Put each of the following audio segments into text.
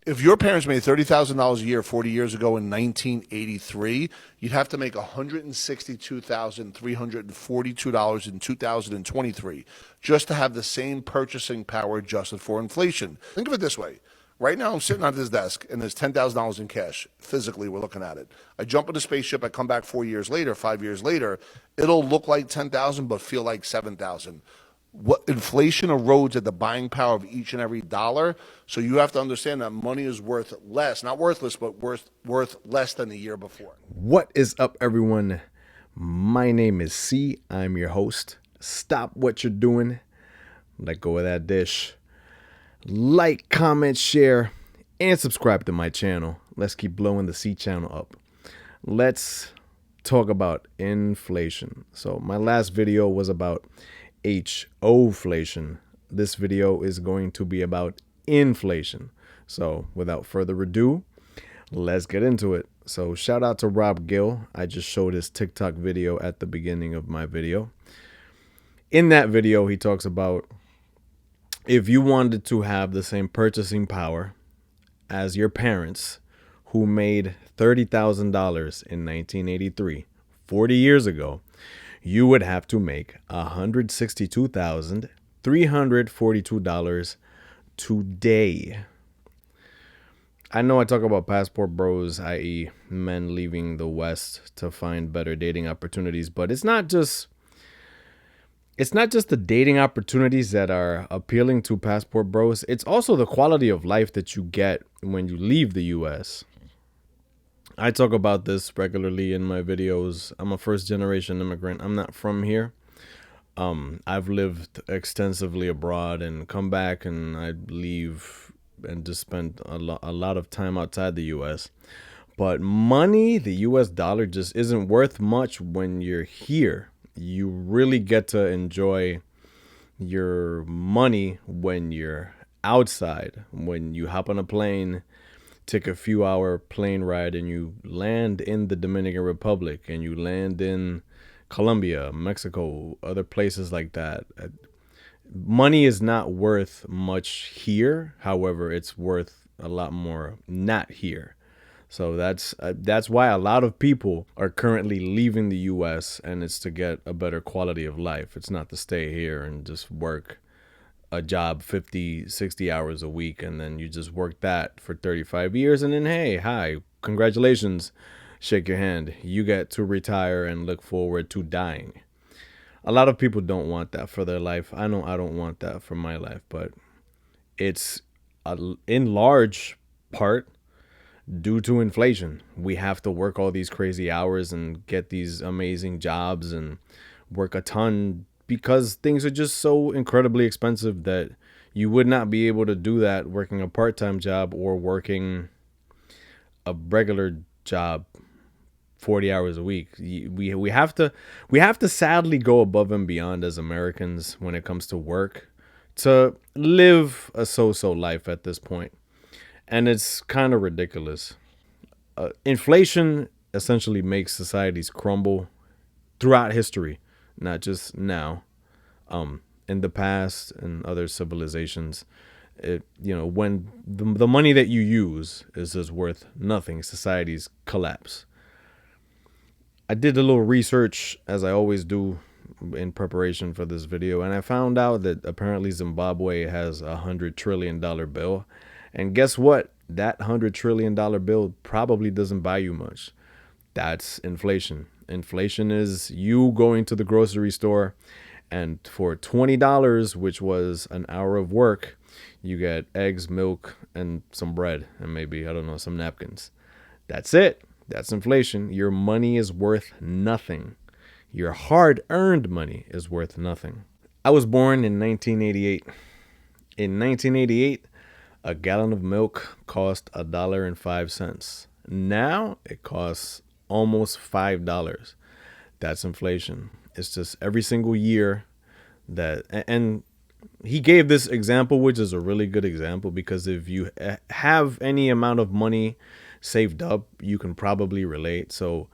If your parents made $30,000 a year 40 years ago in 1983, you'd have to make $162,342 in 2023 just to have the same purchasing power adjusted for inflation. Think of it this way. Right now, I'm sitting at this desk and there's $10,000 in cash. Physically, we're looking at it. I jump in a spaceship. I come back 4 years later, 5 years later. It'll look like 10,000, but feel like 7,000. What inflation erodes at the buying power of each and every dollar. So you have to understand that money is worth less, not worthless, but worth less than the year before. What is up, everyone? My name is C. I'm your host. Stop what you're doing. Let go of that dish. Like, comment, share, and subscribe to my channel. Let's keep blowing the C channel up. Let's talk about inflation. So my last video was about HOflation. This video is going to be about inflation. So without further ado, let's get into it. So shout out to Rob Gill. I just showed his TikTok video at the beginning of my video. In that video, he talks about if you wanted to have the same purchasing power as your parents who made $30,000 in 1983, 40 years ago, you would have to make $162,342 today. I know I talk about passport bros, i.e. men leaving the West to find better dating opportunities, but it's not just the dating opportunities that are appealing to passport bros. It's also the quality of life that you get when you leave the US. I talk about this regularly in my videos. I'm a first generation immigrant. I'm not from here. I've lived extensively abroad and come back, and I leave and just spend a lot of time outside the US. But money, the US dollar, just isn't worth much when you're here. You really get to enjoy your money when you're outside, when you hop on a plane, take a few hour plane ride, and you land in the Dominican Republic, and you land in Colombia, Mexico, other places like that. Money is not worth much here. However, it's worth a lot more not here. So that's why a lot of people are currently leaving the US, and it's to get a better quality of life. It's not to stay here and just work a job 50, 60 hours a week, and then you just work that for 35 years, and then, hey, hi, congratulations, shake your hand. You get to retire and look forward to dying. A lot of people don't want that for their life. I know I don't want that for my life, but it's in large part due to inflation. We have to work all these crazy hours and get these amazing jobs and work a ton because things are just so incredibly expensive that you would not be able to do that working a part-time job or working a regular job 40 hours a week. We have to sadly go above and beyond as Americans when it comes to work to live a so-so life at this point. And it's kind of ridiculous. Inflation essentially makes societies crumble throughout history, not just now. In the past and other civilizations, when the money that you use is just worth nothing, societies collapse. I did a little research, as I always do in preparation for this video, and I found out that apparently Zimbabwe has $100 trillion bill. And guess what? That $100 trillion bill probably doesn't buy you much. That's inflation. Inflation is you going to the grocery store, and for $20, which was an hour of work, you get eggs, milk, and some bread, and maybe, I don't know, some napkins. That's it. That's inflation. Your money is worth nothing. Your hard-earned money is worth nothing. I was born in 1988. In 1988, a gallon of milk cost $1.05. Now it costs almost $5. That's inflation. It's just every single year that, and he gave this example, which is a really good example, because if you have any amount of money saved up, you can probably relate. So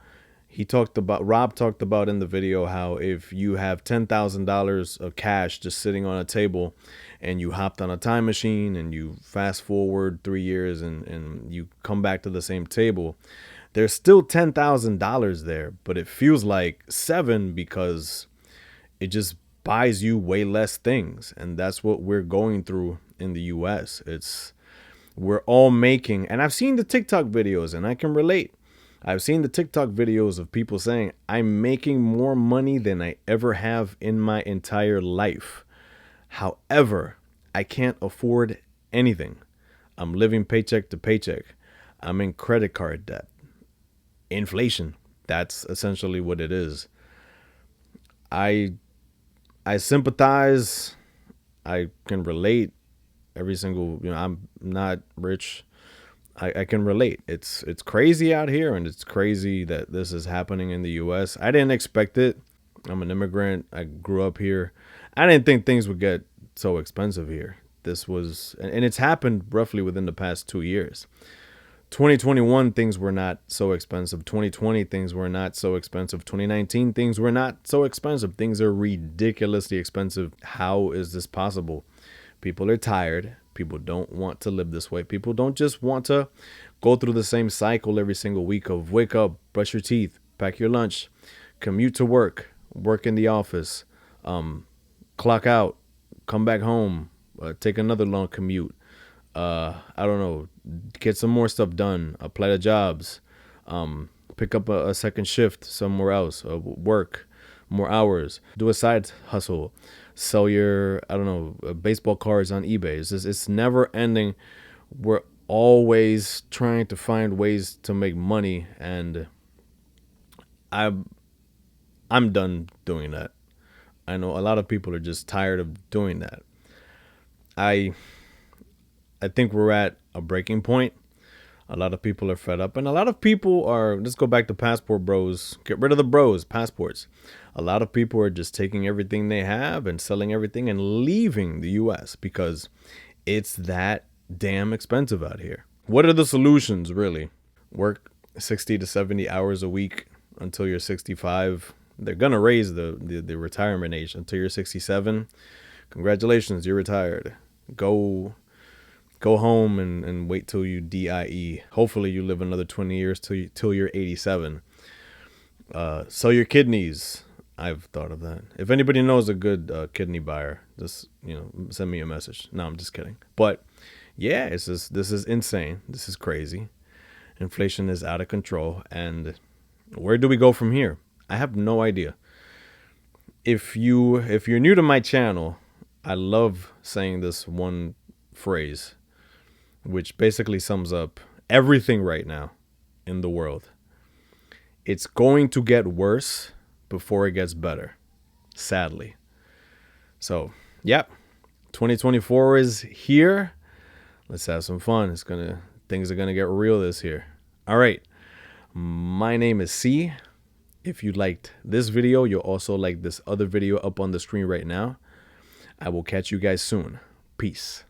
Rob talked about in the video how if you have $10,000 of cash just sitting on a table and you hopped on a time machine and you fast forward 3 years and you come back to the same table, there's still $10,000 there, but it feels like seven because it just buys you way less things. And that's what we're going through in the US. We're all making, and I've seen the TikTok videos and I can relate. I've seen the TikTok videos of people saying, I'm making more money than I ever have in my entire life. However, I can't afford anything. I'm living paycheck to paycheck. I'm in credit card debt. Inflation. That's essentially what it is. I sympathize. I can relate. Every single, I'm not rich. I can relate. It's crazy out here, and it's crazy that this is happening in the US. I didn't expect it. I'm an immigrant. I grew up here. I didn't think things would get so expensive here. This was, and it's happened roughly within the past 2 years. 2021 things were not so expensive. 2020 things were not so expensive. 2019 things were not so expensive. Things are ridiculously expensive. How is this possible? People are tired. People don't want to live this way. People don't just want to go through the same cycle every single week of wake up, brush your teeth, pack your lunch, commute to work, work in the office, clock out, come back home, take another long commute. I don't know, get some more stuff done, apply to jobs, pick up a second shift somewhere else, work more hours, do a side hustle, sell your, I don't know, baseball cards on eBay. It's never ending. We're always trying to find ways to make money, and I'm done doing that. I know a lot of people are just tired of doing that. I think we're at a breaking point. A lot of people are fed up, and a lot of people are, let's go back to passport bros. Get rid of the bros, passports. A lot of people are just taking everything they have and selling everything and leaving the US because it's that damn expensive out here. What are the solutions, really? Work 60 to 70 hours a week until you're 65. They're going to raise the retirement age until you're 67. Congratulations, you're retired. Go home and wait till you DIE. Hopefully you live another 20 years till you're 87. Sell your kidneys. I've thought of that. If anybody knows a good kidney buyer, just send me a message. No, I'm just kidding. But yeah, this is insane. This is crazy. Inflation is out of control. And where do we go from here? I have no idea. If you're new to my channel, I love saying this one phrase, which basically sums up everything right now in the world. It's going to get worse before it gets better, sadly. So, yep, 2024 is here. Let's have some fun. Things are gonna get real this year. All right, my name is C. If you liked this video, you'll also like this other video up on the screen right now. I will catch you guys soon. Peace.